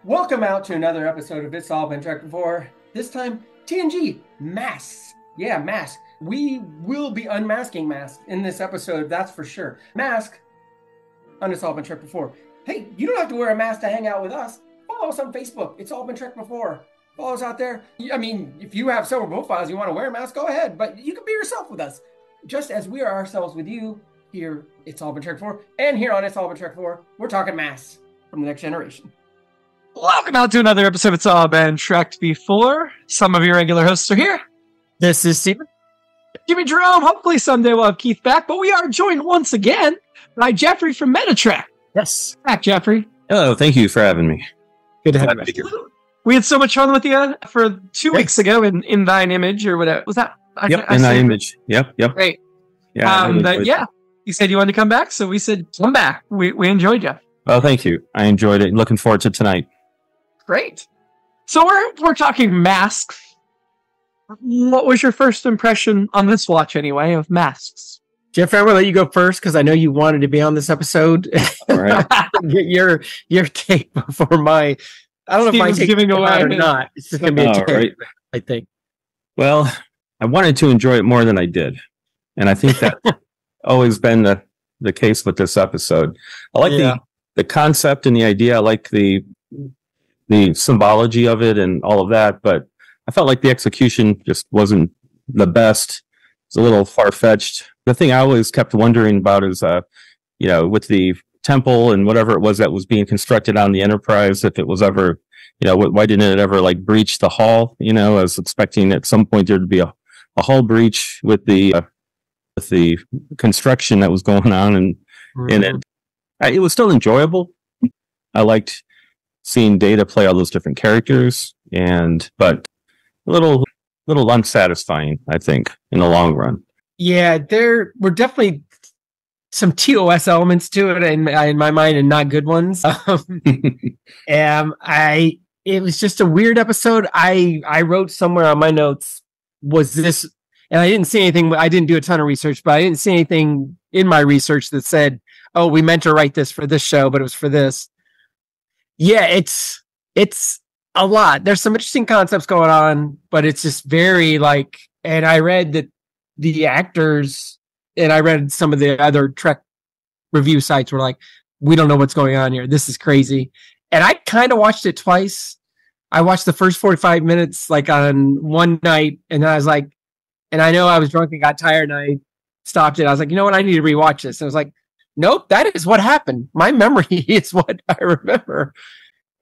Welcome out to another episode of It's All Been Tracked Before. This time, TNG, masks. Yeah, masks. We will be unmasking masks in this episode, that's for sure. Mask on It's All Been Tracked Before. Hey, you don't have to wear a mask to hang out with us. Follow us on Facebook. It's All Been Tracked Before. Follow us out there. I mean, if you have several profiles, you want to wear a mask, go ahead. But you can be yourself with us. Just as we are ourselves with you here, It's All Been Tracked Before. And here on It's All Been Tracked Before, we're talking masks from the next generation. Welcome out to another episode of It's All Been Tracked Before. Some of your regular hosts are here. This is Steven. Jimmy-Jerome. Hopefully someday we'll have Keith back, but we are joined once again by Jeffrey from Metatrack. Yes. Back, Jeffrey. Hello, thank you for having me. Good to have you here. We had so much fun with you for 2 weeks ago in Thine Image or whatever. Was that? In Thine Image. Yep. Great. Yeah. You said you wanted to come back, so we said, come back. We enjoyed you. Well, thank you. I enjoyed it. Looking forward to tonight. Great. So we're talking masks. What was your first impression on this watch, anyway, of masks? Jeffrey, I'm going to let you go first because I know you wanted to be on this episode. All right. Get your take before my... I don't know if my take giving away or not. It's just going to be a take, right. I think. Well, I wanted to enjoy it more than I did. And I think that's always been the case with this episode. I like the concept and the idea. I like the symbology of it and all of that, but I felt like the execution just wasn't the best. It's a little far-fetched. The thing I always kept wondering about is, with the temple and whatever it was that was being constructed on the Enterprise, if it was ever, why didn't it ever breach the hull? I was expecting at some point there to be a hull breach with the construction that was going on and in it. It was still enjoyable. I liked seeing Data play all those different characters, but a little unsatisfying, I think, in the long run. Yeah, there were definitely some TOS elements to it in my mind, and not good ones. It was just a weird episode. I wrote somewhere on my notes, was this, and I didn't see anything. I didn't do a ton of research, but I didn't see anything in my research that said, "Oh, we meant to write this for this show, but it was for this." Yeah, it's a lot. There's some interesting concepts going on, but it's just very and I read that the actors, and I read some of the other Trek review sites were like, we don't know what's going on here. This is crazy. And I kind of watched it twice. I watched the first 45 minutes on one night, and I was like, and I know I was drunk and got tired, and I stopped it. I was like, you know what? I need to rewatch this. And I was like, nope, that is what happened. My memory is what I remember.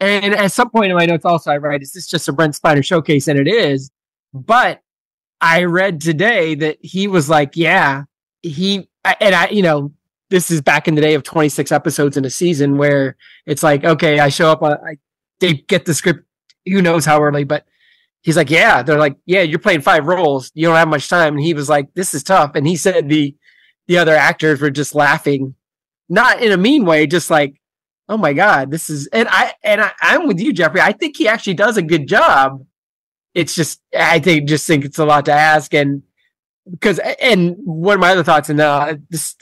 And at some point in my notes also I write, is this just a Brent Spiner showcase? And it is. But I read today that he was like, this is back in the day of 26 episodes in a season where it's like, okay, I show up, they get the script, who knows how early, but he's like, yeah, they're like, yeah, you're playing 5 roles. You don't have much time. And he was like, this is tough. And he said the other actors were just laughing, not in a mean way, just like, oh my God, this is, I'm with you, Jeffrey. I think he actually does a good job. It's just, I think it's a lot to ask. And one of my other thoughts, and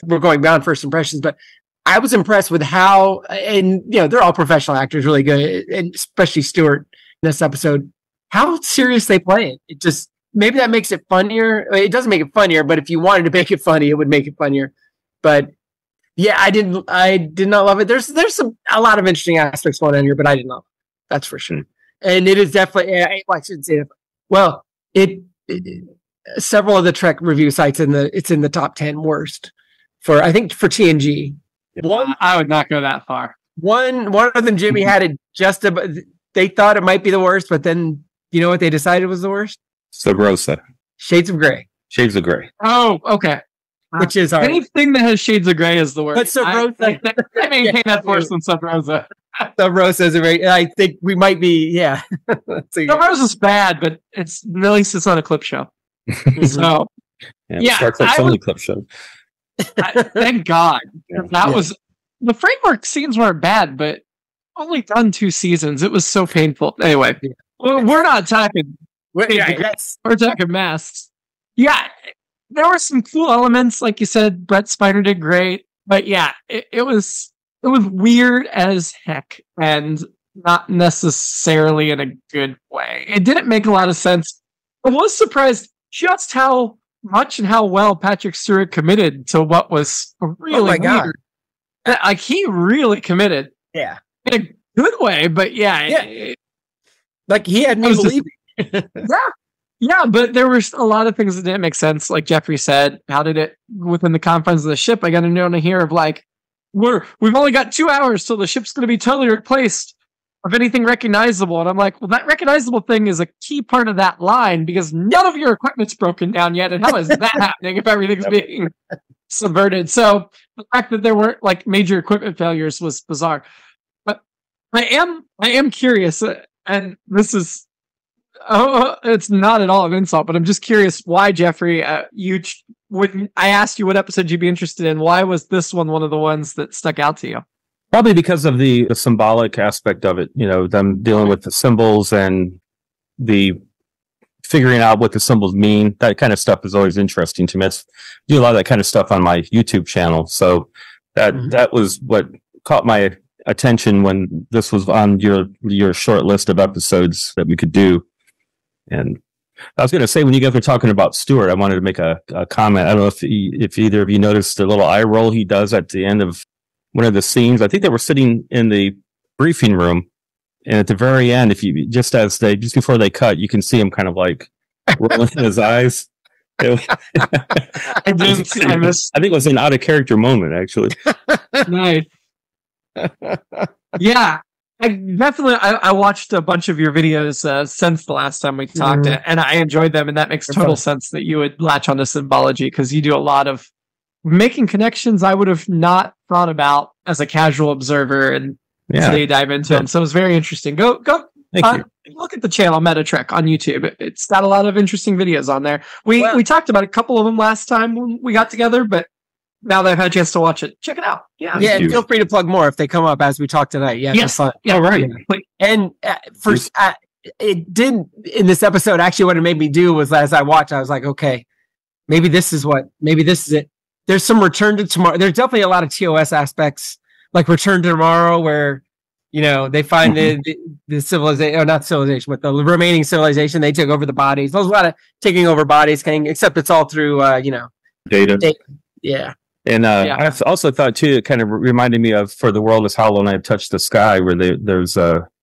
we're going beyond first impressions, but I was impressed with how, and they're all professional actors, really good, and especially Stewart in this episode, how serious they play it. It just, maybe that makes it funnier. It doesn't make it funnier, but if you wanted to make it funny, it would make it funnier. But yeah, I did not love it. There's a lot of interesting aspects going on here, but I didn't love it. That's for sure. And it is definitely, I shouldn't say that. Well, several of the Trek review sites it's in the top 10 worst for TNG. One, I would not go that far. One of them, Jimmy, had it just about, they thought it might be the worst, but then you know what they decided was the worst? Sub Rosa. Shades of Grey. Shades of Grey. Oh, okay. Which is anything that has shades of gray is the worst. But Sub Rosa, I maintain that's worse than Sub Rosa. Sub Rosa is I think we might be, yeah. Sub Rosa's bad, but at least it's on a clip show. So Star Trek's only clip show. Thank God. That was, the framework scenes weren't bad, but only done 2 seasons. It was so painful. Anyway, we're not talking. We're talking masks. Yeah. There were some cool elements, like you said. Brett Spiner did great, but yeah, it was weird as heck. And not necessarily in a good way. It didn't make a lot of sense. I was surprised just how much and how well Patrick Stewart committed to what was a really weird. Like, he really committed. Yeah. In a good way, but like, he had me believing. Yeah, but there were a lot of things that didn't make sense. Like Jeffrey said, how did it, within the confines of the ship, I got to know to hear of like, we've only got 2 hours till the ship's going to be totally replaced of anything recognizable. And I'm like, well, that recognizable thing is a key part of that line because none of your equipment's broken down yet. And how is that happening if everything's being subverted? So the fact that there weren't like major equipment failures was bizarre. But I am curious, and this is, it's not at all an insult, but I'm just curious why, Jeffrey, when I asked you what episode you'd be interested in, why was this one of the ones that stuck out to you? Probably because of the symbolic aspect of it, them dealing with the symbols and the figuring out what the symbols mean. That kind of stuff is always interesting to me. I do a lot of that kind of stuff on my YouTube channel. So that was what caught my attention when this was on your short list of episodes that we could do. And I was going to say, when you guys were talking about Stewart, I wanted to make a comment. I don't know if either of you noticed the little eye roll he does at the end of one of the scenes. I think they were sitting in the briefing room, and at the very end, just before they cut, you can see him kind of like rolling his eyes. I think it was an out of character moment, actually. Nice. Yeah. I watched a bunch of your videos since the last time we talked, and I enjoyed them, and that makes total sense that you would latch onto symbology because you do a lot of making connections I would have not thought about as a casual observer, and today dive into them. So it was very interesting. Go look at the channel Metatrek on YouTube. It's got a lot of interesting videos on there. We talked about a couple of them last time when we got together, but now that I've had a chance to watch it, check it out. Yeah, and feel free to plug more if they come up as we talk tonight. Yeah, yes. Fun. Yeah, right. Yeah. And it did in this episode. Actually, what it made me do was, as I watched, I was like, okay, maybe this is it. There's some Return to Tomorrow. There's definitely a lot of TOS aspects, like Return to Tomorrow, where they find the civilization, or not civilization, but the remaining civilization. They took over the bodies. There's a lot of taking over bodies, except it's all through data. Yeah. And I also thought too, it kind of reminded me of For the World Is Hollow and I Have Touched the Sky, where there's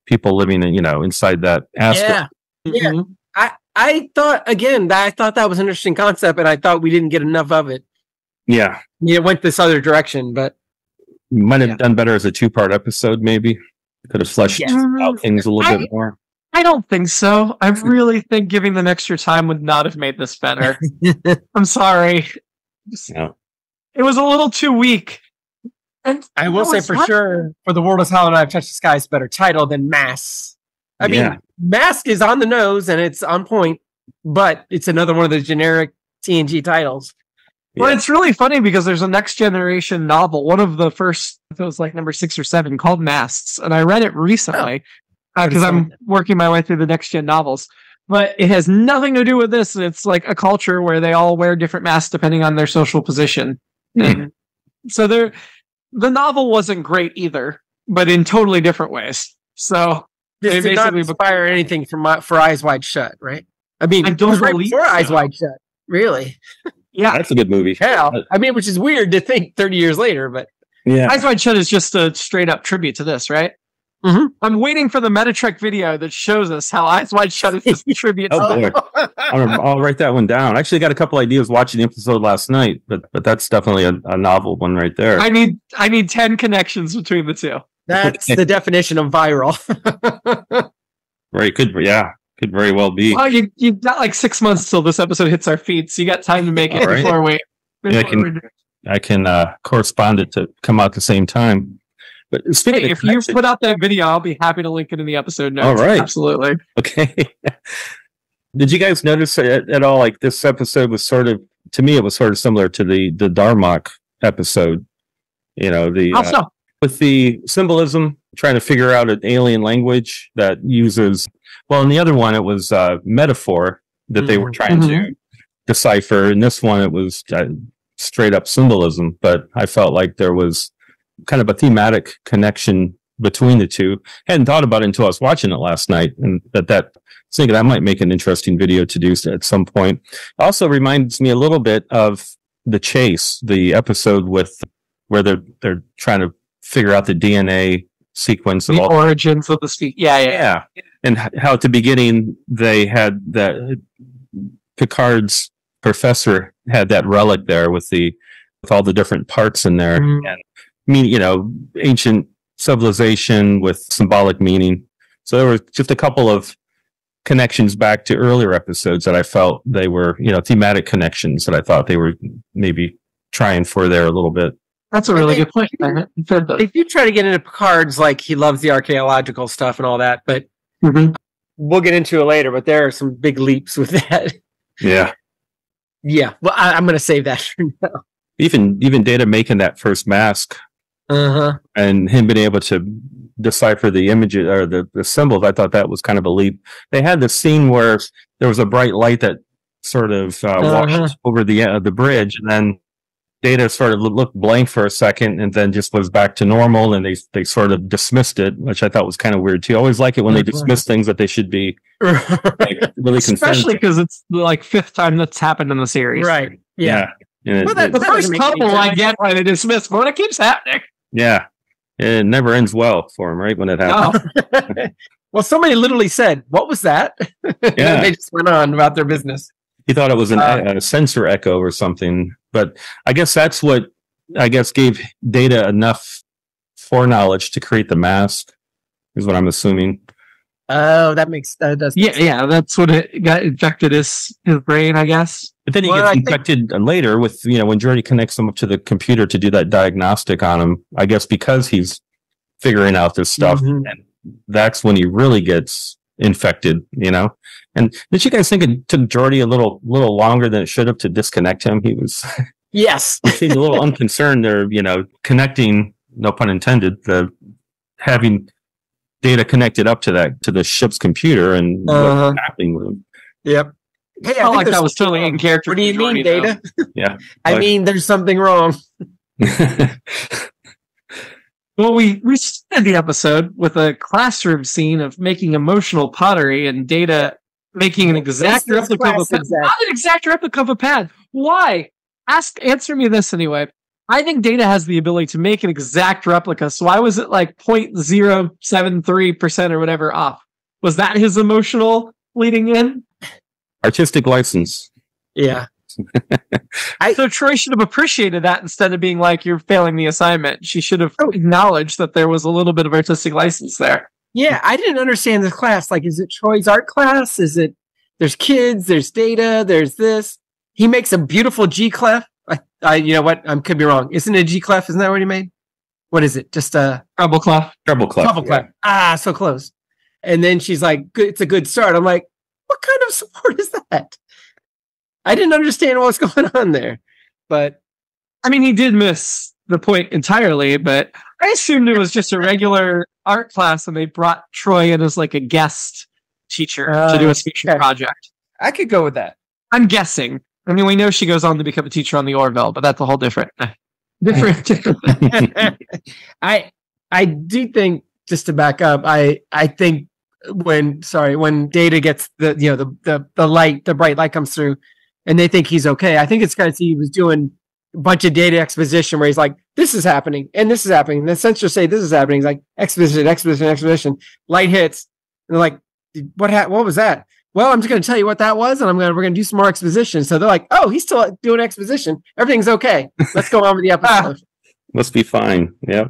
people living inside that aspect. Yeah. I thought that was an interesting concept, and I thought we didn't get enough of it. Yeah. It went this other direction, but you might have done better as a 2-part episode, maybe. Could have fleshed out things a little bit more. I don't think so. I really think giving them extra time would not have made this better. I'm sorry. It was a little too weak. And I will say for sure, For the World Is Hollow and I Have Touched the Sky is a better title than Mask. I mean, Mask is on the nose and it's on point, but it's another one of the generic TNG titles. Well, it's really funny because there's a Next Generation novel, one of the first, it was like number 6 or 7, called Masks, and I read it recently because I'm working my way through the Next Gen novels. But it has nothing to do with this. It's like a culture where they all wear different masks depending on their social position. And so the novel wasn't great either, but in totally different ways. So this did not inspire anything for Eyes Wide Shut, right? I mean, I don't believe so. Eyes Wide Shut, really? Yeah, that's a good movie. Yeah, I mean, which is weird to think 30 years later, but Eyes Wide Shut is just a straight up tribute to this, right? Mm-hmm. I'm waiting for the Metatrek video that shows us how Eyes Wide Shut is just a tribute. Boy. I'll write that one down. I actually got a couple ideas watching the episode last night, but that's definitely a novel one right there. I need 10 connections between the two. That's the definition of viral. Right? Could very well be. Well, you've got like 6 months till this episode hits our feed, so you got time to make it before we. I can correspond it to come out at the same time. But if you put out that video, I'll be happy to link it in the episode notes. All right. Absolutely. Okay. Did you guys notice at all, like this episode was to me, it was sort of similar to the Darmok episode. With the symbolism, trying to figure out an alien language that uses, well, in the other one, it was metaphor that they were trying to decipher. In this one, it was straight up symbolism, but I felt like there was kind of a thematic connection between the two. Hadn't thought about it until I was watching it last night, and that thinking I might make an interesting video to do at some point. Also reminds me a little bit of The Chase, the episode where they're trying to figure out the DNA sequence of the all origins of the species. Yeah. And how at the beginning they had that Picard's professor had that relic there with all the different parts in there, and ancient civilization with symbolic meaning. So there were just a couple of connections back to earlier episodes that I felt they were, thematic connections that I thought they were maybe trying for there a little bit. That's a really good point. If you try to get into Picard's, like, he loves the archaeological stuff and all that, but we'll get into it later, but there are some big leaps with that. Yeah. Yeah. Well, I'm going to save that for now. Even Data making that first mask and him being able to decipher the images or the symbols, I thought that was kind of a leap. They had the scene where there was a bright light that sort of washed over the bridge, and then Data sort of looked blank for a second and then just was back to normal, and they sort of dismissed it, which I thought was kind of weird too. I always like it when they dismiss things that they should be really concerned. Especially because it's like fifth time that's happened in the series. Right. Yeah. Well, the first couple I get why they dismiss, but when it keeps happening. Yeah. It never ends well for them, right? When it happens. Oh. Well, somebody literally said, "What was that?" Yeah. They just went on about their business. He thought it was a sensor echo or something, but I guess that's what gave Data enough foreknowledge to create the mask, is what I'm assuming. Oh, that does. Yeah, that's what it got injected his brain, I guess. But then he gets infected later with, when Geordi connects him up to the computer to do that diagnostic on him, I guess because he's figuring out this stuff, and that's when he really gets infected, And did you guys think it took Geordi a little longer than it should have to disconnect him? He was yes, he seemed a little unconcerned there, connecting, no pun intended, having Data connected up to the ship's computer and what's happening with him. Yep. Hey, I felt like that was totally in character. What do you mean, Data? Yeah. I mean, there's something wrong. Well, we started the episode with a classroom scene of making emotional pottery and Data making an exact replica of a pad. Not an exact replica of a pad. Why? Answer me this anyway. I think Data has the ability to make an exact replica, so why was it like 0.073% or whatever off? Was that his emotional leading in? Artistic license. Yeah. So Troy should have appreciated that instead of being like, you're failing the assignment. She should have acknowledged that there was a little bit of artistic license there. Yeah, I didn't understand this class. Like, is it Troy's art class? Is it, there's kids, there's Data, there's this. He makes a beautiful G clef. You know what? I could be wrong. Isn't it a G clef? Isn't that what he made? What is it? Just a treble clef. Treble clef. Treble clef. Yeah. Ah, so close. And then she's like, it's a good start. I'm like, what kind of support is that? I didn't understand what was going on there. But I mean, he did miss the point entirely, but I assumed it was just a regular art class and they brought Troy in as like a guest teacher to do a speaking project. I could go with that. I'm guessing. I mean, we know she goes on to become a teacher on the Orville, but that's a whole different. I do think, just to back up, I think when Data gets the light, the bright light comes through, and they think he's okay. I think it's because he was doing a bunch of Data exposition where he's like, "This is happening, and this is happening." And the sensors say this is happening. He's like, exposition. Light hits, and they're like, "What was that?" Well, I'm just going to tell you what that was, and we're going to do some more exposition. So they're like, "Oh, he's still doing exposition. Everything's okay. Let's go on with the episode." Must be fine. Yeah.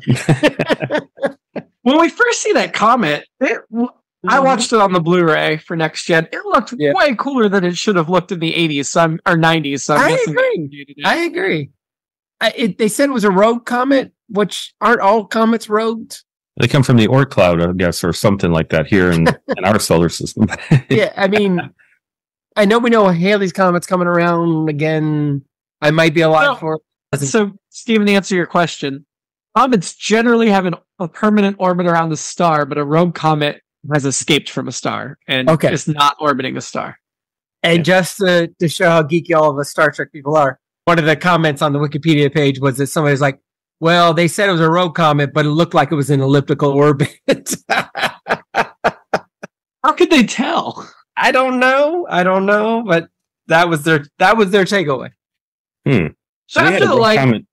When we first see that comet, I watched it on the Blu-ray for Next Gen. It looked way cooler than it should have looked in the 80s or 90s. So I agree. They said it was a rogue comet, which aren't all comets rogued. They come from the Oort cloud, I guess, or something like that here in our solar system. Yeah, I mean, I know we know Halley's Comet's coming around again. I might be alive for it. So, Stephen, to answer your question, comets generally have a permanent orbit around a star, but a rogue comet has escaped from a star and is not orbiting a star. And just to show how geeky all of us Star Trek people are, one of the comments on the Wikipedia page was that somebody was like, Well, they said it was a rogue comet, but it looked like it was in elliptical orbit. How could they tell? I don't know, but that was their takeaway. So after the comet,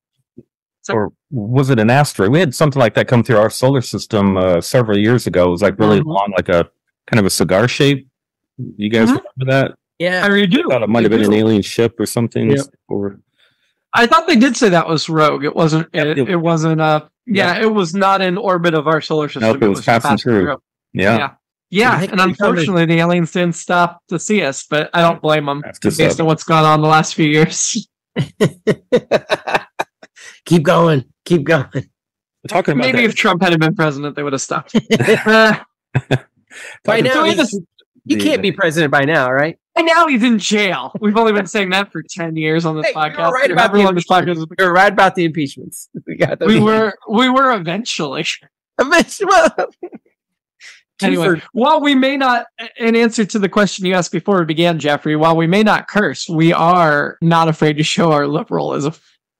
or was it an asteroid? We had something like that come through our solar system several years ago. It was like really long, like a kind of a cigar shape. You guys remember that? Yeah, I do. I thought it might have been an alien ship or something. Yep. Or I thought they did say that was rogue. It wasn't. It wasn't. It was not in orbit of our solar system. Nope, it was passing through. Yeah. And unfortunately, the aliens didn't stop to see us. But I don't blame them based on what's gone on the last few years. Keep going. Talking about maybe if Trump hadn't been president, they would have stopped. By now, you can't be president by now, right? And now he's in jail. We've only been saying that for 10 years on this podcast. You're right about the impeachments. We were eventually. Anyway, while we may not, in answer to the question you asked before we began, Jeffrey, while we may not curse, we are not afraid to show our liberalism.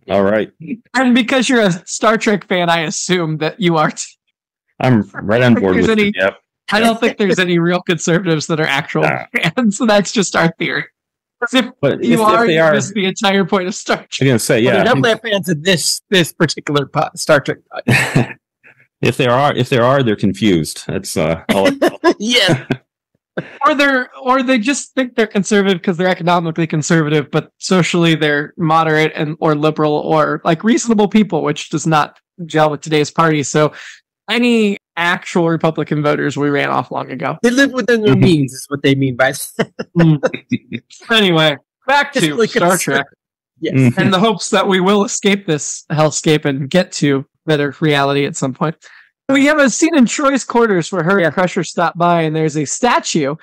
All right. And because you're a Star Trek fan, I assume that you are. I'm right on board with it. Yep. I don't think there's any real conservatives that are actual fans. So that's just our theory. If they are, this is the entire point of Star Trek. I'm going to say, they're definitely fans of this particular Star Trek. If there are, they're confused. That's yeah. Or they just think they're conservative because they're economically conservative, but socially they're moderate or liberal or like reasonable people, which does not gel with today's party. So any actual Republican voters we ran off long ago. They live within their means, is what they mean by that. Anyway, back to Star Trek. Yes. And the hopes that we will escape this hellscape and get to better reality at some point. We have a scene in Troy's quarters where her and Crusher stop by, and there's a statue.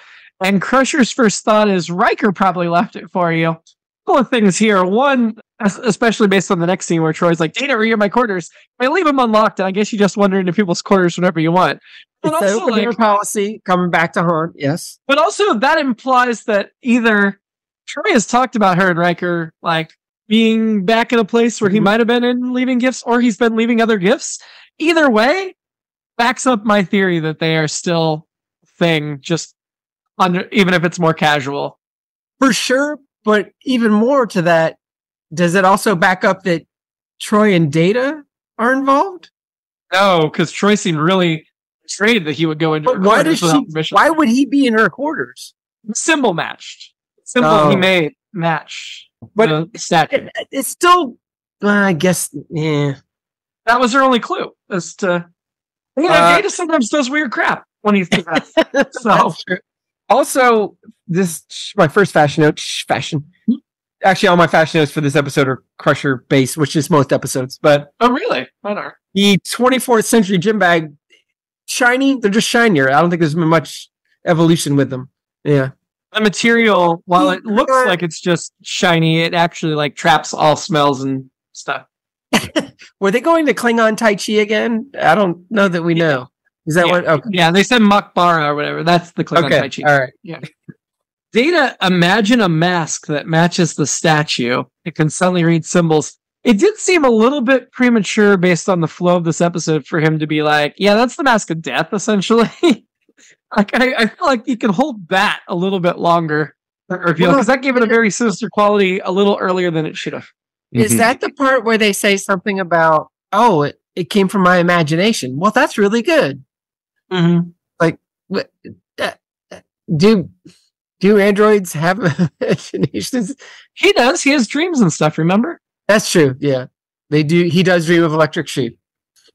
And Crusher's first thought is Riker probably left it for you. A couple of things here. One, especially based on the next scene where Troy's like, Data, are you in my quarters? I leave them unlocked, and I guess you just wander into people's quarters whenever you want. But it's also like policy coming back to haunt, yes. But also that implies that either Troy has talked about her and Riker like being back in a place where he might have been in leaving gifts, or he's been leaving other gifts. Either way, backs up my theory that they are still a thing, just under, even if it's more casual. For sure, but even more to that, does it also back up that Troy and Data are involved? No, because Troy seemed really afraid that he would go into her quarters without permission. Why would he be in her quarters? Symbol matched. Symbol he made match. But it's still, I guess, yeah. That was her only clue as to. Data sometimes does weird crap when he's doing that. So, also, this my first fashion note. Actually, all my fashion notes for this episode are Crusher based, which is most episodes. But really? Mine are. The 24th century gym bag, shiny. They're just shinier. I don't think there's been much evolution with them. Yeah. The material, while it looks like it's just shiny, it actually like traps all smells and stuff. Were they going to Klingon Tai Chi again? I don't know that we know. Is that what? Okay. Yeah, they said Makbara or whatever. That's the Klingon Tai Chi. All right. Yeah. Data, imagine a mask that matches the statue. It can suddenly read symbols. It did seem a little bit premature based on the flow of this episode for him to be like, yeah, that's the mask of death, essentially. Like, I feel like you can hold that a little bit longer because that gave it a very sinister quality a little earlier than it should have. Is that the part where they say something about, it came from my imagination? Well, that's really good. Mm-hmm. Like, do androids have imaginations? He does. He has dreams and stuff, remember? That's true, yeah. They do. He does dream of electric sheep.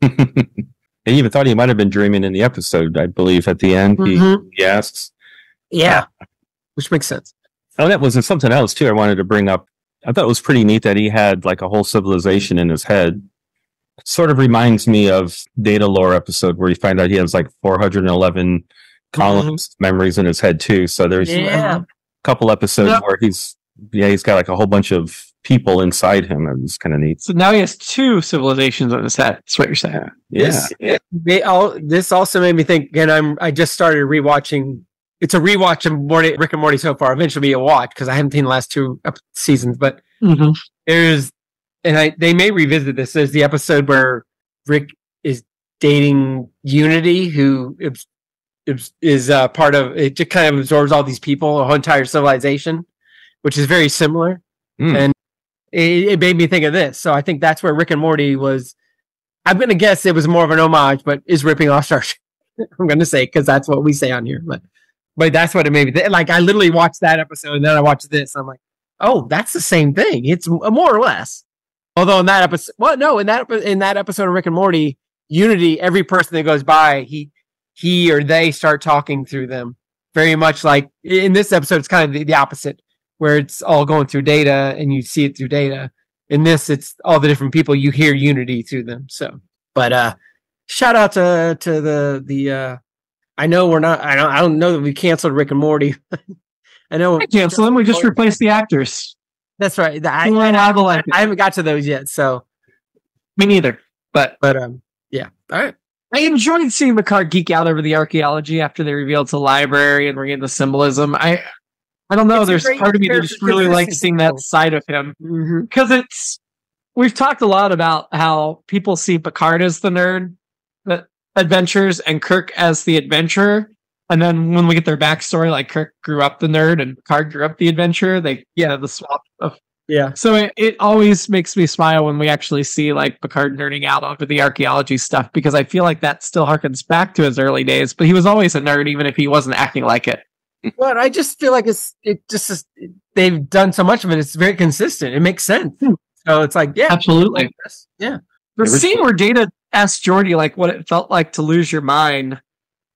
I even thought he might have been dreaming in the episode, I believe, at the end. He asks. Yeah, which makes sense. Oh, that was something else, too, I wanted to bring up. I thought it was pretty neat that he had like a whole civilization in his head. It sort of reminds me of Data Lore episode where you find out he has like 411 columns memories in his head, too. So there's a couple episodes where he's got like a whole bunch of people inside him. It was kind of neat. So now he has 2 civilizations on his head. That's what you're saying. Yeah. This also made me think, and I just started rewatching. It's a rewatch of Rick and Morty so far. Eventually be a watch because I haven't seen the last 2 seasons. But there's and they may revisit this. There's the episode where Rick is dating Unity, who is part of it. Just kind of absorbs all these people, a whole entire civilization, which is very similar. And it made me think of this. So I think that's where Rick and Morty was. I'm going to guess it was more of an homage, but is ripping off Star Trek. I'm going to say, because that's what we say on here. But that's what it made me think. Like, I literally watched that episode, and then I watched this. And I'm like, oh, that's the same thing. It's more or less. Although in that episode, in that episode of Rick and Morty, Unity, every person that goes by, he or they start talking through them. Very much like in this episode, it's kind of the opposite, where it's all going through data and you see it through data. In this, it's all the different people, you hear Unity through them. So, but shout out to the I know we're not, I don't know that we canceled Rick and Morty. I know we canceled them. We just replaced the actors. That's right. I haven't got to those yet. So me neither. But yeah. All right. I enjoyed seeing Picard geek out over the archaeology after they revealed the library and bring in the symbolism. I don't know. There's part of me that just really likes seeing that side of him, because we've talked a lot about how people see Picard as the nerd that adventures and Kirk as the adventurer. And then when we get their backstory, like Kirk grew up the nerd and Picard grew up the adventurer, the swap of. Yeah. So it always makes me smile when we actually see like Picard nerding out over the archaeology stuff, because I feel like that still harkens back to his early days, but he was always a nerd, even if he wasn't acting like it. Well, I just feel like they've done so much of it. It's very consistent. It makes sense. So it's like, yeah, absolutely. Yeah. The scene where Data asked Geordi like what it felt like to lose your mind,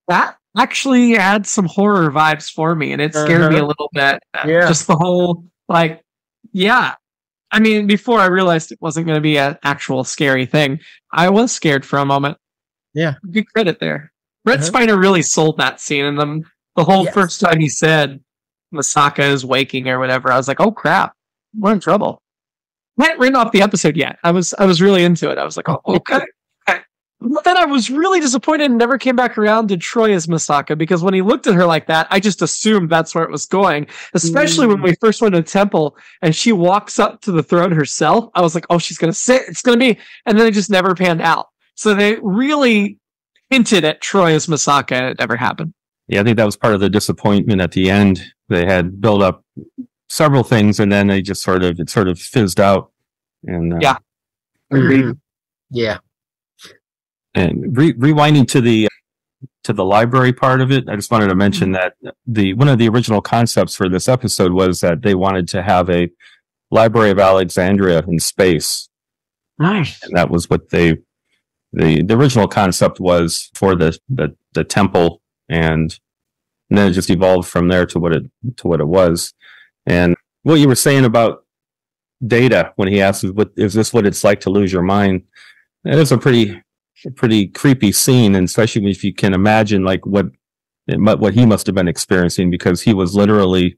that actually had some horror vibes for me, and it scared me a little bit. Just the whole like, yeah. I mean, before I realized it wasn't going to be an actual scary thing, I was scared for a moment. Yeah. Good credit there. Brett Spiner really sold that scene, and the whole first time he said Masaka is waking or whatever, I was like, oh crap, we're in trouble. I hadn't written off the episode yet. I was really into it. I was like, oh, okay. But then I was really disappointed and never came back around to Troy as Masaka, because when he looked at her like that, I just assumed that's where it was going. Especially when we first went to the temple and she walks up to the throne herself. I was like, oh, she's going to sit. It's going to be. And then it just never panned out. So they really hinted at Troy as Masaka, and it never happened. Yeah, I think that was part of the disappointment at the end. They had built up several things, and then they just sort of fizzed out. And yeah. Yeah. And rewinding to the library part of it, I just wanted to mention that one of the original concepts for this episode was that they wanted to have a Library of Alexandria in space. Nice. And that was what the original concept was for the temple, and then it just evolved from there to what it was. And what you were saying about Data when he asked, is this what it's like to lose your mind? That is a pretty creepy scene, and especially if you can imagine like what he must have been experiencing, because he was literally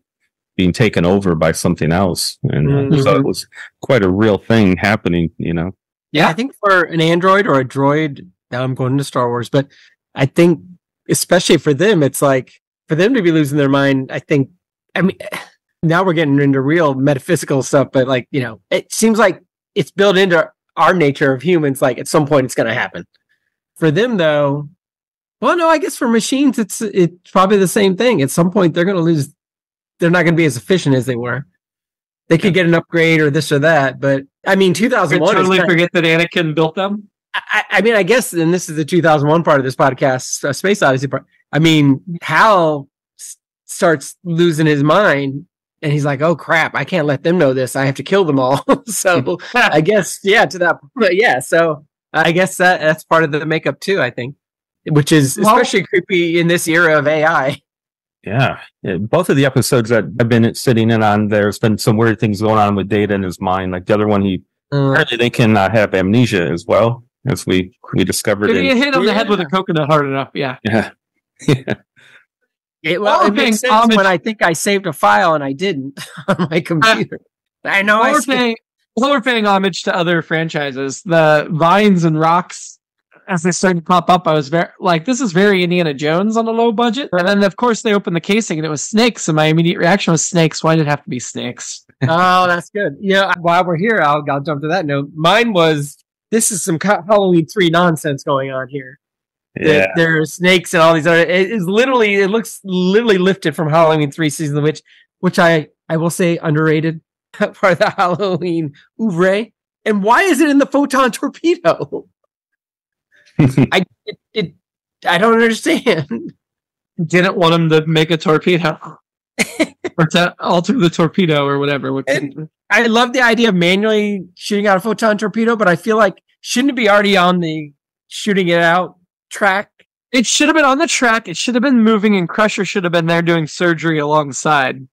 being taken over by something else, and so it was quite a real thing happening, you know. Yeah, I think for an android or a droid, now I'm going into Star Wars, but I think especially for them, it's like for them to be losing their mind. I mean, now we're getting into real metaphysical stuff, but like, you know, it seems like it's built into our nature of humans, like at some point it's going to happen. For them, though, well, no, I guess for machines, it's probably the same thing. At some point, they're going to lose. They're not going to be as efficient as they were. They could get an upgrade or this or that, but I mean, 2001. Totally forget that Anakin built them. I mean, I guess, and this is the 2001 part of this podcast, Space Odyssey part. I mean, Hal starts losing his mind. And he's like, oh, crap, I can't let them know this. I have to kill them all. So I guess, to that. But yeah, so I guess that's part of the makeup, too, I think, which is especially creepy in this era of AI. Yeah. Both of the episodes that I've been sitting in on, there's been some weird things going on with Data in his mind. Like the other one, apparently they can have amnesia as well, as we discovered. If you hit on the head with a coconut hard enough, yeah. It makes sense when I think I saved a file and I didn't on my computer. I know we're paying homage to other franchises. The vines and rocks, as they started to pop up, I was very like, this is very Indiana Jones on a low budget. And then, of course, they opened the casing and it was snakes. And my immediate reaction was snakes. Why did it have to be snakes? Oh, that's good. Yeah, while we're here, I'll jump to that note. Mine was, this is some Halloween 3 nonsense going on here. Yeah. There are snakes and all these other. It looks literally lifted from Halloween 3 Season of the Witch, which I will say underrated part of the Halloween oeuvre. And why is it in the photon torpedo? I don't understand. Didn't want him to make a torpedo or to alter the torpedo or whatever. I love the idea of manually shooting out a photon torpedo, but I feel like shouldn't it be already on the shooting it out track? It should have been on the track. It should have been moving, and Crusher should have been there doing surgery alongside.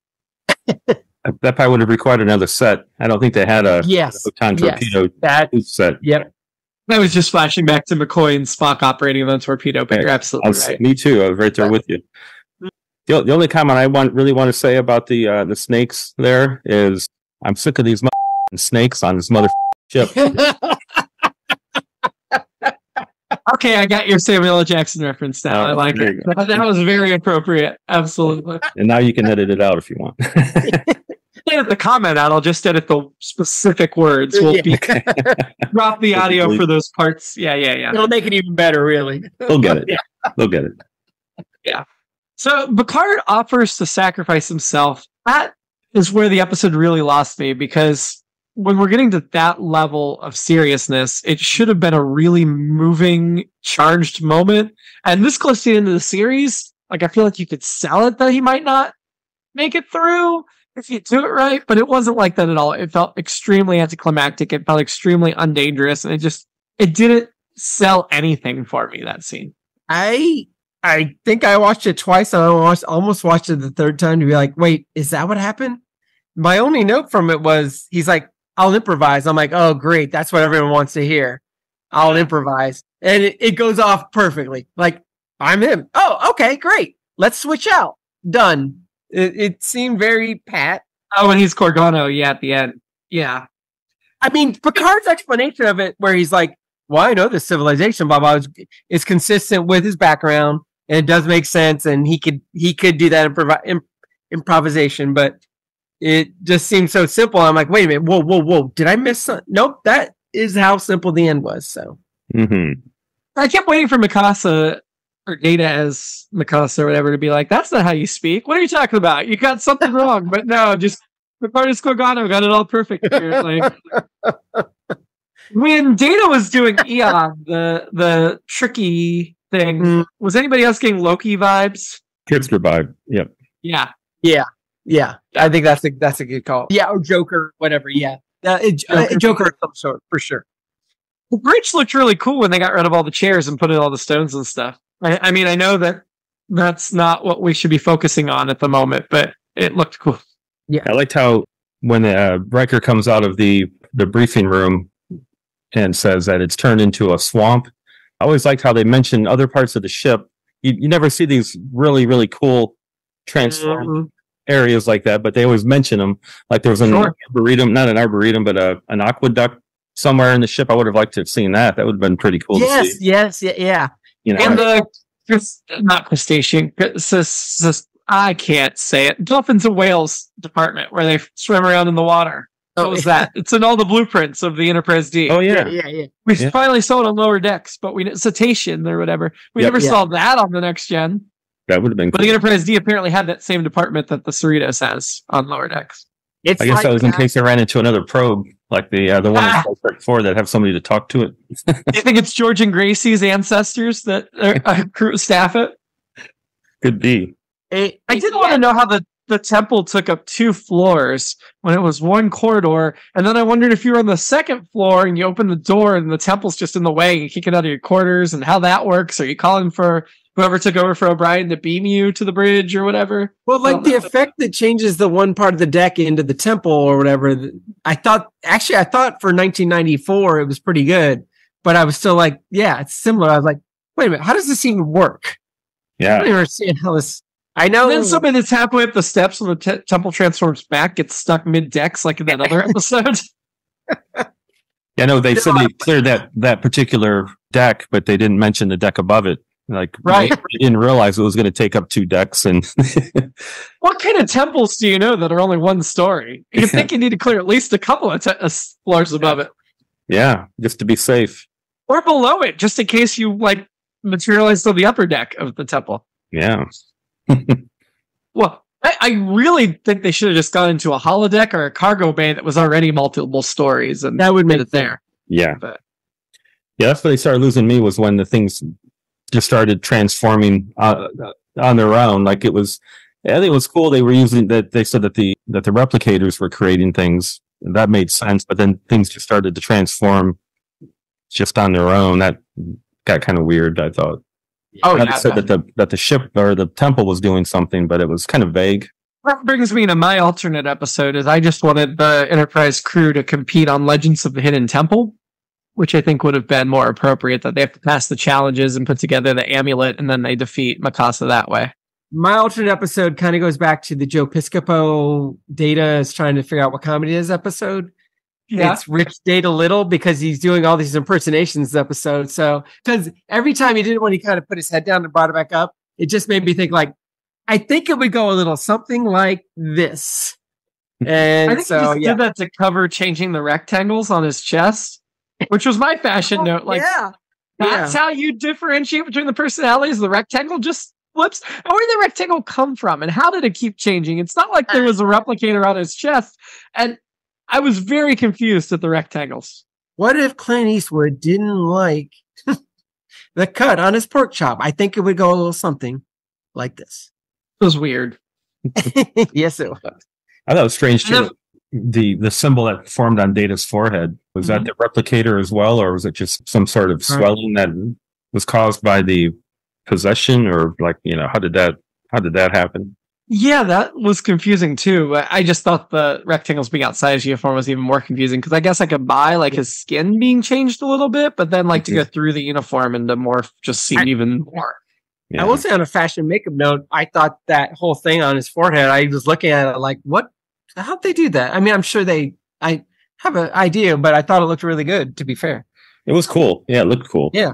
That probably would have required another set. I don't think they had a photon torpedo set. Yep. I was just flashing back to McCoy and Spock operating the torpedo, but you're absolutely right. Me too. I was right there with you. The only comment I really want to say about the snakes there is I'm sick of these snakes on this ship. Okay, I got your Samuel L. Jackson reference now. I like it. That was very appropriate. Absolutely. And now you can edit it out if you want. Edit the comment out. I'll just edit the specific words. We'll drop the audio for those parts. Yeah. It'll make it even better, really. They'll get it. They'll get it. Yeah. So Picard offers to sacrifice himself. That is where the episode really lost me, because when we're getting to that level of seriousness, it should have been a really moving, charged moment. And this close to the end of the series, like, I feel like you could sell it that he might not make it through if you do it right, but it wasn't like that at all. It felt extremely anticlimactic. It felt extremely undangerous, and it didn't sell anything for me, that scene. I think I watched it twice, and I almost watched it the third time to be like, wait, is that what happened? My only note from it was, he's like, I'll improvise. I'm like, oh, great. That's what everyone wants to hear. I'll improvise. And it goes off perfectly. Like, I'm him. Oh, okay, great. Let's switch out. Done. It seemed very pat. Oh, and he's Corgano, at the end. Yeah. I mean, Picard's explanation of it, where he's like, well, I know this civilization, blah, blah, is consistent with his background, and it does make sense, and he could do that improvisation, but it just seems so simple. I'm like, wait a minute, whoa. Did I miss something? Nope, that is how simple the end was, so. Mm-hmm. I kept waiting for Mikasa, or Data as Mikasa or whatever, to be like, that's not how you speak. What are you talking about? You got something wrong. But no, just Picard is Corgano got it all perfect, apparently. When Data was doing Eon, the tricky thing, was anybody else getting Loki vibes? Hipster vibe. Yep. Yeah. I think that's a good call. Yeah, or Joker, whatever. Yeah, Joker of some sort, for sure. The bridge looked really cool when they got rid of all the chairs and put in all the stones and stuff. I mean, I know that that's not what we should be focusing on at the moment, but it looked cool. Yeah, I liked how when Riker comes out of the briefing room and says that it's turned into a swamp. I always liked how they mentioned other parts of the ship. You never see these really, really cool transformed areas like that, but they always mention them. Like there was an arboretum, not an arboretum, but an aqueduct somewhere in the ship. I would have liked to have seen that. That would have been pretty cool to see. Yes, yeah. You know, and not crustacean, I can't say it. Dolphins and whales department where they swim around in the water. What was that? It's in all the blueprints of the Enterprise D. Oh yeah. We finally saw it on lower decks, but cetacean or whatever. We never saw that on the next gen. That would have been cool. But the Enterprise D apparently had that same department that the Cerritos has on lower decks. I guess that was in case they ran into another probe, like the one in Star Trek 4 that have somebody to talk to it. Do you think it's George and Gracie's ancestors that crew staff it? Could be. I did want to know how the temple took up 2 floors when it was one corridor, and then I wondered if you were on the second floor and you open the door and the temple's just in the way and you kick it out of your quarters, and how that works. Are you calling for whoever took over for O'Brien to beam you to the bridge or whatever? Well, like the effect that changes the one part of the deck into the temple or whatever. I thought for 1994 it was pretty good, but I was still like, yeah, it's similar. I was like, wait a minute, how does this even work? Yeah, I don't understand how this. I know. And then somebody that's halfway up the steps when the temple transforms back gets stuck mid-decks like in that other episode. Yeah, no, they said they cleared that particular deck, but they didn't mention the deck above it. Like, Right. They didn't realize it was going to take up 2 decks. And What kind of temples do you know that are only 1 story? You think you need to clear at least a couple of floors above it. Yeah, just to be safe. Or below it, just in case you like materialize to the upper deck of the temple. Yeah. Well, I really think they should have just gone into a holodeck or a cargo bay that was already multiple stories, and That would make it there. Yeah. But Yeah, that's when they started losing me, was when the things just started transforming on their own. Like, it was, I think it was cool. They were using that. They said that the replicators were creating things. And that made sense. But then things just started to transform just on their own. That got kind of weird, I thought. oh They yeah, said that the ship or the temple was doing something, but it was kind of vague. that brings me to my alternate episode. Is I just wanted the Enterprise crew to compete on Legends of the Hidden Temple, which I think would have been more appropriate. That they have to pass the challenges and put together the amulet, and then they defeat Mikasa that way. My alternate episode kind of goes back to the Joe Piscopo Data is trying to figure out what comedy it is episode. Yeah. It's Rich Data Little because he's doing all these impersonations episode. So, because every time he did it when he kind of put his head down and brought it back up, it just made me think like, I think it would go a little something like this. And I think so, he just did that to cover changing the rectangles on his chest, which was my fashion note. Like, that's how you differentiate between the personalities. The rectangle just flips. And where did the rectangle come from? And how did it keep changing? It's not like there was a replicator on his chest. And I was very confused at the rectangles. What if Clint Eastwood didn't like the cut on his pork chop? I think it would go a little something like this. It was weird. Yes, it was. I thought it was strange too. The symbol that formed on Data's forehead, was that the replicator as well, or was it just some sort of swelling that was caused by the possession, or like, how did that happen? Yeah, that was confusing too. I just thought the rectangles being outside his uniform was even more confusing, because I guess I could buy like his skin being changed a little bit, but then like to go through the uniform and to morph just seemed even more. Yeah. I will say on a fashion makeup note, I thought that whole thing on his forehead, I was looking at it like, what? How'd they do that? I mean, I'm sure I have an idea, but I thought it looked really good, to be fair. It was cool. Yeah, it looked cool. Yeah.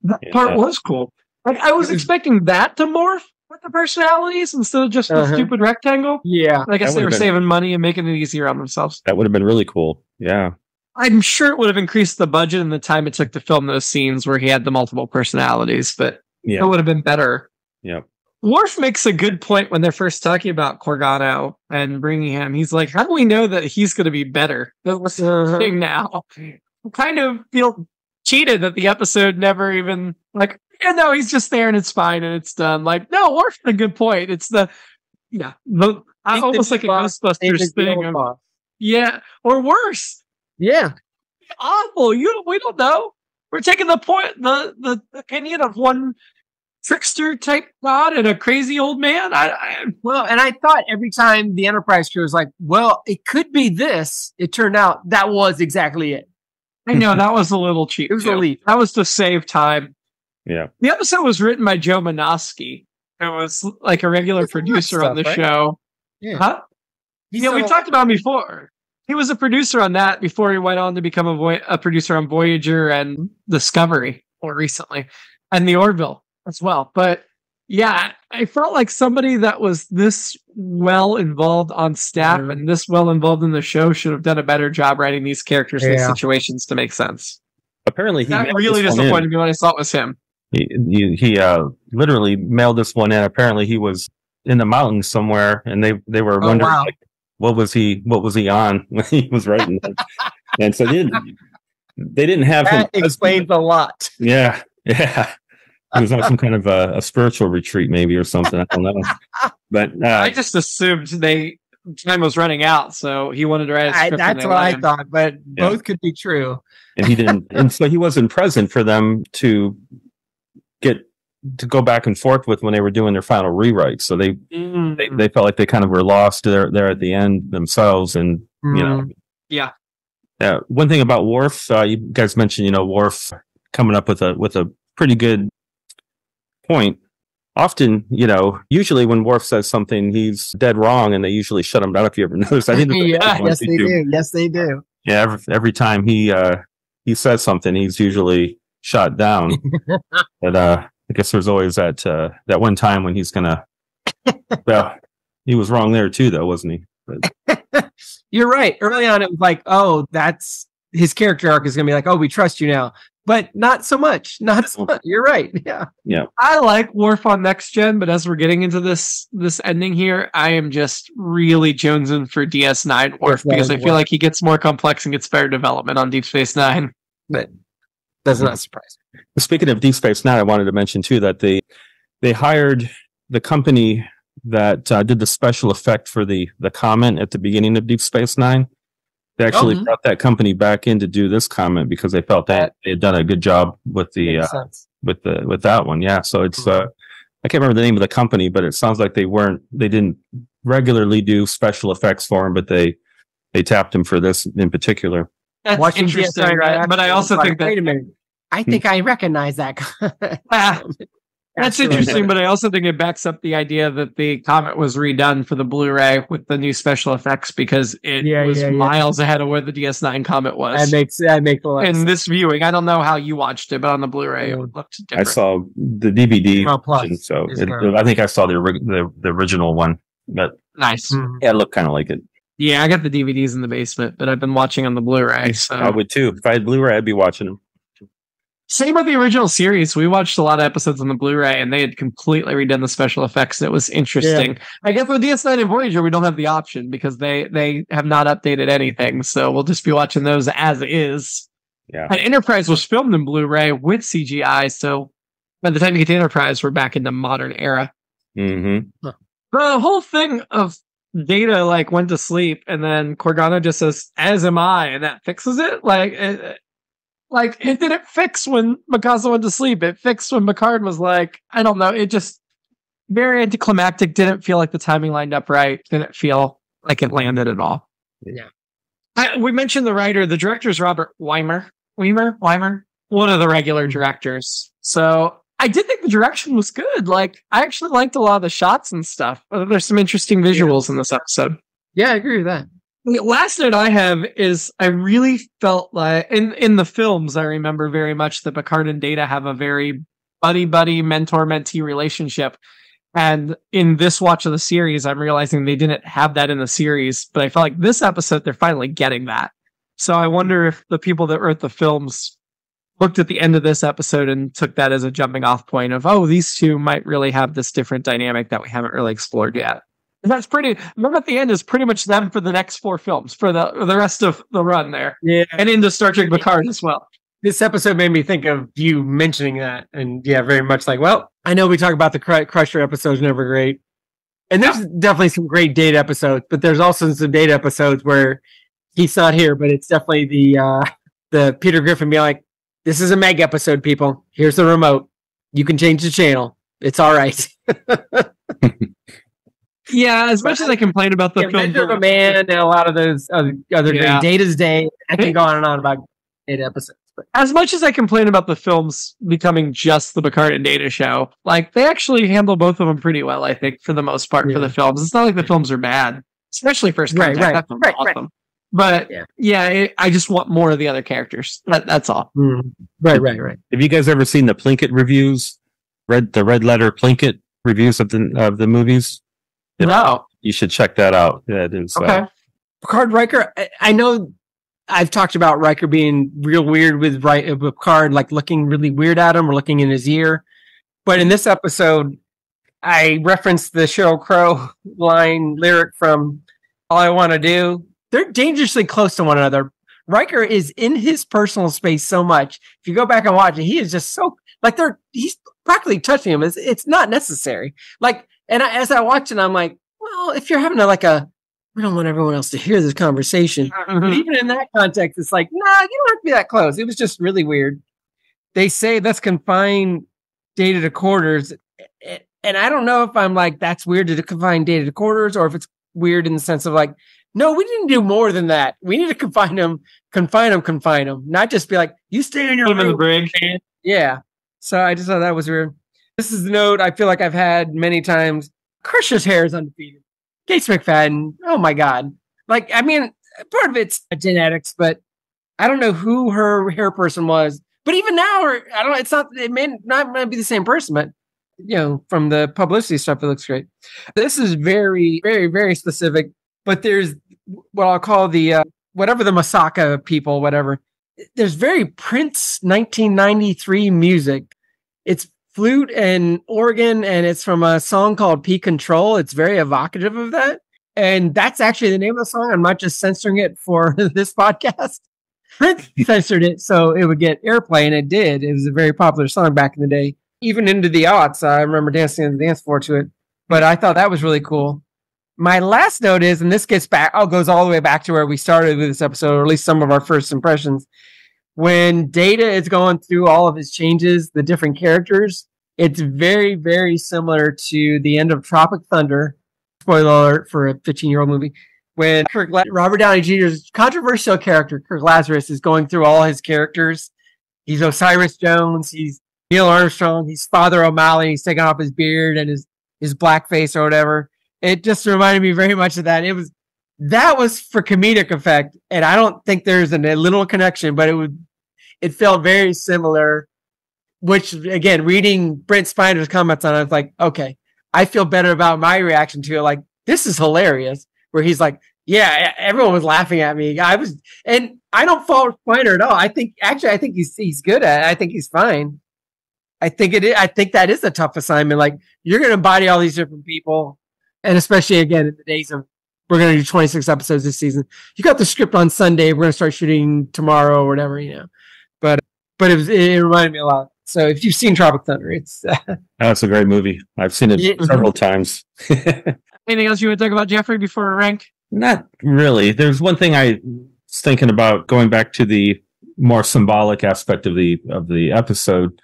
That part was cool. Like, I was expecting that to morph with the personalities instead of just the stupid rectangle. Yeah. I guess they were saving money and making it easier on themselves. That would have been really cool. Yeah. I'm sure it would have increased the budget and the time it took to film those scenes where he had the multiple personalities, but it would have been better. Yeah. Worf makes a good point when they're first talking about Corgano and bringing him. He's like, how do we know that he's going to be better than what's thing now? I kind of feel cheated that the episode never even, like, no, he's just there and it's fine and it's done. Like, no, Worf had a good point. It's almost like a Ghostbusters thing. Or worse. Yeah. Awful. We don't know. We're taking the opinion of one trickster type god and a crazy old man. Well, and I thought every time the Enterprise crew was like, well, it could be this. It turned out that was exactly it. I know, that was a little cheap. It was a leap. That was to save time. Yeah. The episode was written by Joe Manosky, who was like a regular producer on the show. Yeah. Huh? We talked about him before. He was a producer on that before he went on to become a producer on Voyager and Discovery more recently, and the Orville as well. But yeah, I felt like somebody that was this well involved on staff and this well involved in the show should have done a better job writing these characters and these situations to make sense. Apparently, that really disappointed me when I saw it was him. He literally mailed this one in. Apparently, he was in the mountains somewhere, and they were wondering like, what was he on when he was writing that? And so they didn't have him. That explains a lot. Yeah. He was on some kind of a spiritual retreat, maybe, or something. I don't know. But I just assumed time was running out, so he wanted to write a script. That's what I thought, but both could be true. And he didn't, and so he wasn't present for them to go back and forth with when they were doing their final rewrites. So they felt like they kind of were lost there at the end themselves, and Yeah. One thing about Worf, you guys mentioned, Worf coming up with a pretty good point. Often, usually when Worf says something, he's dead wrong, and they usually shut him down. If you ever notice, I think yes, they do. Yes, they do. Yeah, every time he says something, he's usually shot down. But I guess there's always that one time when he's gonna. Well, he was wrong there too, though, wasn't he? But, you're right. Early on, it was like, oh, that's his character arc is going to be like, oh, we trust you now. But not so much. Not so much. You're right. Yeah. Yeah. I like Worf on Next Gen, but as we're getting into this ending here, I am just really jonesing for DS9 Worf because I feel like he gets more complex and gets better development on Deep Space Nine. But that's not surprising. Speaking of Deep Space Nine, I wanted to mention too that they hired the company that did the special effect for the comment at the beginning of Deep Space Nine. They actually brought that company back in to do this comment because they felt that they had done a good job with the with that one. Yeah, so it's I can't remember the name of the company, but it sounds like they didn't regularly do special effects for him, but they tapped him for this in particular. That's Watching interesting, GSI, but I also think that wait a minute, I think I recognize that. That's interesting, but I also think it backs up the idea that the comet was redone for the Blu-ray with the new special effects because it was miles ahead of where the DS9 comet was. That makes a lot of sense. In this viewing, I don't know how you watched it, but on the Blu-ray, it looked different. I saw the DVD, version, so I think I saw the original one. But nice. Yeah, it looked kind of like it. Yeah, I got the DVDs in the basement, but I've been watching on the Blu-ray. So I would too. If I had Blu-ray, I'd be watching them. Same with the original series. We watched a lot of episodes on the Blu-ray, and they had completely redone the special effects. It was interesting. Yeah. I guess with DS9 and Voyager, we don't have the option because they have not updated anything. So we'll just be watching those as is. Yeah. And Enterprise was filmed in Blu-ray with CGI, so by the time you get to Enterprise, we're back in the modern era. Mm-hmm. The whole thing of Data went to sleep, and then Cortana just says, "As am I," and that fixes it. It didn't fix when Mikasa went to sleep. It fixed when Picard was like, I don't know. It just very anticlimactic. Didn't feel like the timing lined up right. Didn't feel like it landed at all. Yeah. We mentioned the writer. The director is Robert Weimer, one of the regular directors. So I did think the direction was good. I actually liked a lot of the shots and stuff. There's some interesting visuals in this episode. Yeah, I agree with that. The last note I have is I really felt like in the films, I remember very much that Picard and Data have a very buddy-buddy, mentor-mentee relationship. And in this watch of the series, I'm realizing they didn't have that in the series, but I felt like this episode, they're finally getting that. So I wonder if the people that wrote the films looked at the end of this episode and took that as a jumping off point of, oh, these two might really have this different dynamic that we haven't really explored yet. And that's remember at the end is pretty much them for the next 4 films, for the rest of the run there. Yeah. And into Star Trek Picard as well. This episode made me think of you mentioning that. And yeah, very much well, I know we talk about the Crusher episodes, never great. And there's definitely some great Data episodes, but there's also some Data episodes where he's not here, but it's definitely the Peter Griffin being like, this is a Meg episode, people. Here's the remote. You can change the channel. It's all right. Yeah, as much as I complain about the film, of a Man and a lot of those other great Data's Day. I can go on and on about 8 episodes. But. As much as I complain about the films becoming just the Picard and Data show, they actually handle both of them pretty well, I think, for the most part for the films. It's not like the films are bad, especially First Contact. Right. That film's awesome. But I just want more of the other characters. That's all. Right. Have you guys ever seen the Plinkett reviews? The Red Letter Plinkett reviews of the movies? No. You should check that out. Yeah, it is. Okay. Picard Riker, I know I've talked about Riker being real weird with Picard, looking really weird at him or looking in his ear. But in this episode, I referenced the Sheryl Crow lyric from All I Want to Do. They're dangerously close to one another. Riker is in his personal space so much. If you go back and watch it, he is just so he's practically touching him. It's not necessary. And as I watch it, I'm like, well, if you're having we don't want everyone else to hear this conversation. But even in that context, it's nah, you don't have to be that close. It was just really weird. They say let's confine Data to quarters. And I don't know if I'm that's weird to confine Data to quarters or if it's weird in the sense of no, we didn't do more than that. We need to confine them. Not just be you stay in your room. In the brig. Yeah. So I just thought that was weird. This is the note I feel like I've had many times. Crusher's hair is undefeated. Gates McFadden, oh my God. Part of it's genetics, but I don't know who her hair person was, But even now, I don't know. It's not. It may not be the same person, but from the publicity stuff, it looks great. This is very, very, very specific. But there's what I'll call the whatever the Masaka people, whatever. There's very Prince 1993 music. It's flute and organ, and it's from a song called P Control. It's very evocative of that. And that's actually the name of the song. I'm not just censoring it for this podcast. Prince censored it so it would get airplay, and it did. It was a very popular song back in the day. Even into the aughts, I remember dancing on the dance floor to it. But I thought that was really cool. My last note is, and this goes all the way back to where we started with this episode, or at least some of our first impressions. When Data is going through all of his changes, the different characters, it's very, very similar to the end of Tropic Thunder. Spoiler alert for a 15-year-old movie. When Robert Downey Jr.'s controversial character, Kirk Lazarus, is going through all his characters. He's Osiris Jones. He's Neil Armstrong. He's Father O'Malley. He's taking off his beard and his blackface or whatever. It just reminded me very much of that. That was for comedic effect, and I don't think there's a little connection, but it felt very similar. Which again, reading Brent Spiner's comments on it, I was like, okay, I feel better about my reaction to it. Like, this is hilarious. Where he's like, yeah, everyone was laughing at me. And I don't fault Spiner at all. I think he's good at it. I think he's fine. I think that is a tough assignment. Like, you're going to embody all these different people. And especially, again, in the days of, we're going to do 26 episodes this season. You got the script on Sunday. We're going to start shooting tomorrow or whatever, But it reminded me a lot. So if you've seen Tropic Thunder, it's... That's a great movie. I've seen it several times. Anything else you would talk about, Jeffrey, before we rank? Not really. There's one thing I was thinking about, going back to the more symbolic aspect of the episode.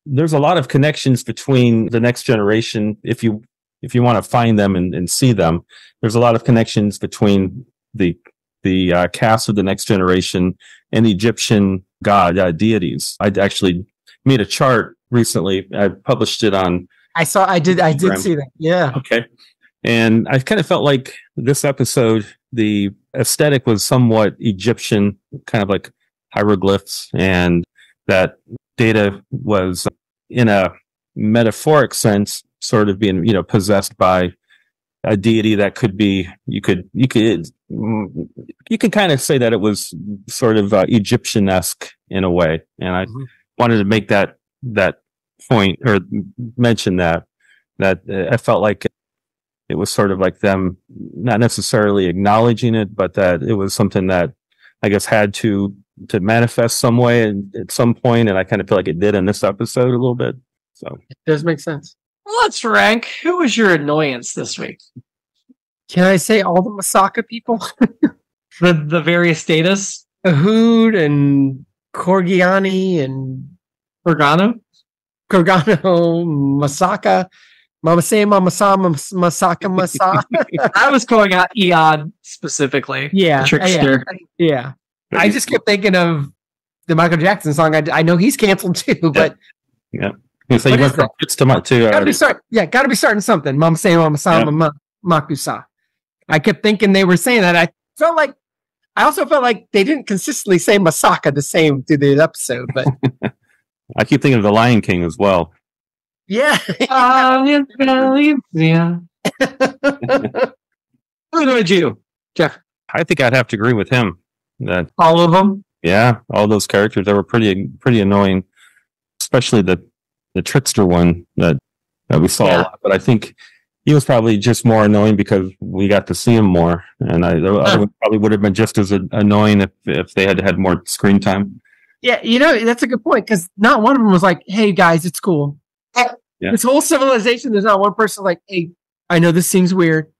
There's a lot of connections between the Next Generation. If you want to find them and see them, there's a lot of connections between the cast of the Next Generation and the Egyptian deities. I actually made a chart recently. I published it on. I did see that. Yeah. Okay. And I kind of felt like this episode, the aesthetic was somewhat Egyptian, kind of like hieroglyphs, and that Data was, in a metaphoric sense, sort of being, possessed by a deity that could be, you can kind of say that it was sort of Egyptian-esque in a way. And I wanted to make that point, or mention that I felt like it was sort of like them not necessarily acknowledging it, but that it was something that I guess had to manifest some way at some point. And I kind of feel like it did in this episode a little bit. So it does make sense. Let's rank. Who was your annoyance this week? Can I say all the Masaka people? the various Datas? Ahood and Corgiani and Organo, Masaka. Mama say Mama Sa Masaka Masa. I was calling out Eon specifically. Yeah. Trickster. Yeah. I just kept thinking of the Michael Jackson song. I know he's canceled too, but yeah. So you went from hits to gotta be starting something. Mama say Mama Sa Mama Makusa. I kept thinking they were saying that. I also felt like they didn't consistently say Masaka the same through the episode, but I keep thinking of the Lion King as well. Yeah. Yeah. Who did you, Jeff? I think I'd have to agree with him. That all of them? Yeah, all those characters that were pretty annoying, especially the trickster one that we saw a lot. But I think he was probably just more annoying because we got to see him more, and I probably would have been just as annoying if they had more screen time. Yeah, that's a good point, because not one of them was like, "Hey guys, it's cool." Yeah. This whole civilization, there's not one person like, "Hey, I know this seems weird,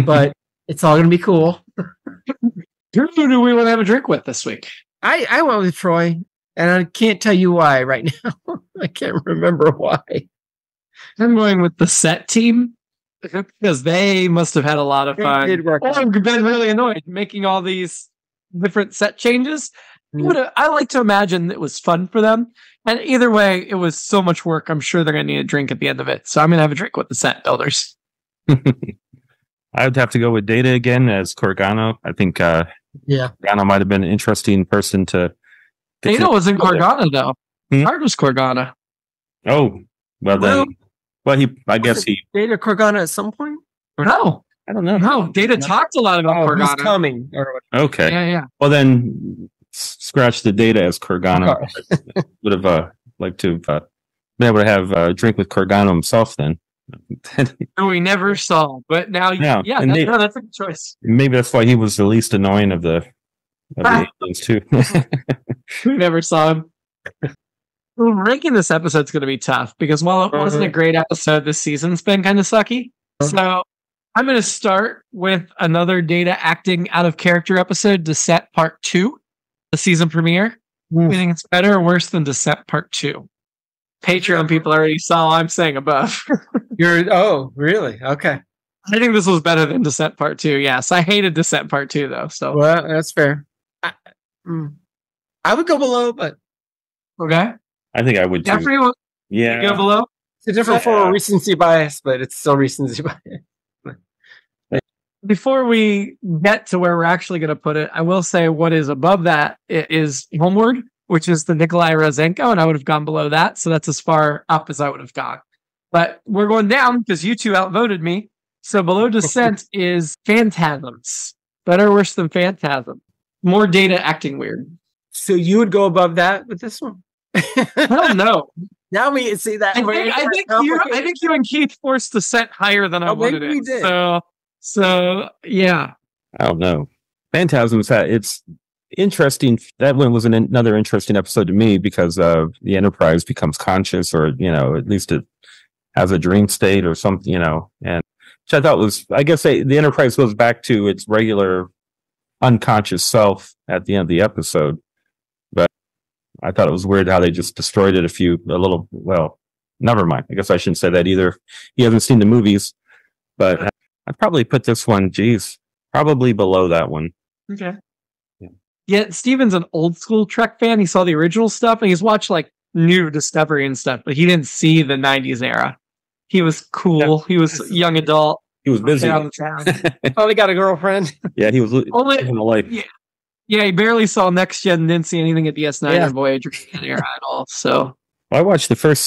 but it's all gonna be cool." Who do we want to have a drink with this week? I went with Troy, and I can't tell you why right now. I can't remember why. I'm going with the set team because they must have had a lot of fun. I've been really annoyed making all these different set changes. I like to imagine it was fun for them. And either way, it was so much work. I'm sure they're going to need a drink at the end of it. So I'm going to have a drink with the set builders. I would have to go with Data again as Corgano. I think Corgano might have been an interesting person to Data wasn't Corgana, though. Art was Corgana. Oh, well then. Well, I guess he... Data Corgana at some point? Or no. I don't know. No, Data talked a lot about Corgana. He's coming. Okay. Yeah. Well, then scratch the Data as Corgana. Would have liked to have been able to have a drink with Corgana himself then. We never saw, but now, that's a good choice. Maybe that's why he was the least annoying of the aliens too. We never saw him. Well, ranking this episode's going to be tough because while it wasn't a great episode, this season's been kind of sucky. So I'm going to start with another Data acting out of character episode, Descent Part 2, the season premiere. You think it's better or worse than Descent Part 2? Patreon people already saw I'm saying above. Oh, really? Okay. I think this was better than Descent Part 2. Yes, I hated Descent Part 2 though. So well, that's fair. I would go below, but okay. I think I would too. Jeffrey, yeah, go below. It's a different form of recency bias, but it's still recency bias. Before we get to where we're actually going to put it, I will say what is above that is Homeward, which is the Nikolai Rosenko, and I would have gone below that. So that's as far up as I would have gone. But we're going down because you two outvoted me. So below Descent is Phantasms. Better or worse than Phantasm? More Data acting weird. So you would go above that with this one? I don't know. Now we see that. I think you and Keith forced Descent higher than I wanted it. Did. So yeah. I don't know. Phantasms, it's interesting. That one was another interesting episode to me because the Enterprise becomes conscious, or at least it has a dream state or something, and which I thought was, I guess the Enterprise goes back to its regular unconscious self at the end of the episode. But I thought it was weird how they just destroyed it well, never mind. I guess I shouldn't say that either. He hasn't seen the movies, but I'd probably put this one, probably below that one. Okay. Yeah, Steven's an old school Trek fan. He saw the original stuff and he's watched like new Discovery and stuff, but he didn't see the 90s era. He was cool. Yeah. He was a young adult. He was busy. Probably got a girlfriend. Yeah, he was living a life. Yeah, he barely saw Next Gen, didn't see anything at DS9 or Voyager era at all. So I watched the first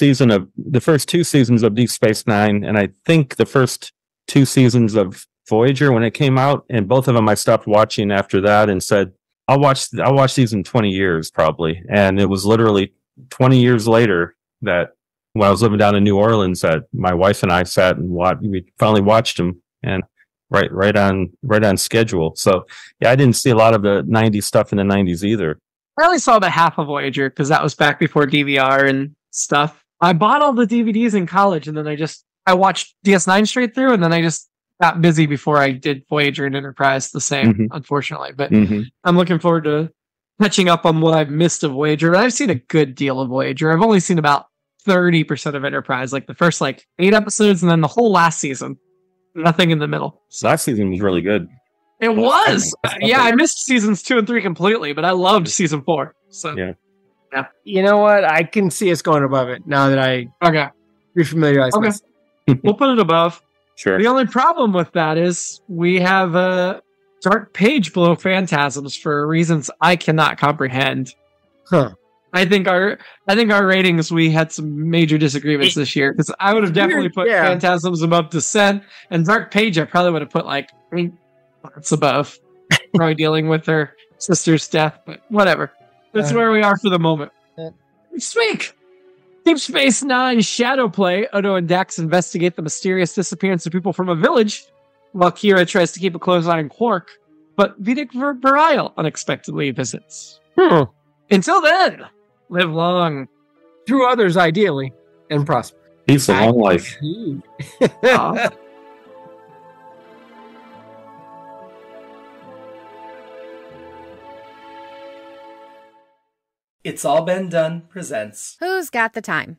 two seasons of Deep Space Nine, and I think the first 2 seasons of Voyager when it came out, and both of them I stopped watching after that and said, I'll watch these in 20 years probably. And it was literally 20 years later that when I was living down in New Orleans that my wife and I sat and we finally watched them, and right on schedule. So yeah, I didn't see a lot of the 90s stuff in the 90s either. I only saw about half of Voyager because that was back before DVR and stuff. I bought all the DVDs in college, and then I watched DS9 straight through, and then I just got busy before I did Voyager and Enterprise the same, unfortunately. But I'm looking forward to catching up on what I've missed of Voyager. But I've seen a good deal of Voyager. I've only seen about 30% of Enterprise, like the first 8 episodes, and then the whole last season. Nothing in the middle. Last season was really good. It was. Yeah, I missed seasons 2 and 3 completely, but I loved season 4. So yeah. You know what? I can see us going above it now that I refamiliarize myself. We'll put it above. Sure. The only problem with that is we have a dark page below Phantasms for reasons I cannot comprehend. Huh. I think our ratings, we had some major disagreements this year, because I would have definitely put Phantasms above Descent, and Dark Page I probably would have put it's above. Probably dealing with her sister's death, but whatever. That's where we are for the moment. Next week, Deep Space Nine Shadow Play. Odo and Dax investigate the mysterious disappearance of people from a village, while Kira tries to keep a close eye on Quark, but Vidic Bareil unexpectedly visits. Until then, live long. Through others, ideally, and prosper. Peace and long life. It's All Been Done presents Who's Got the Time?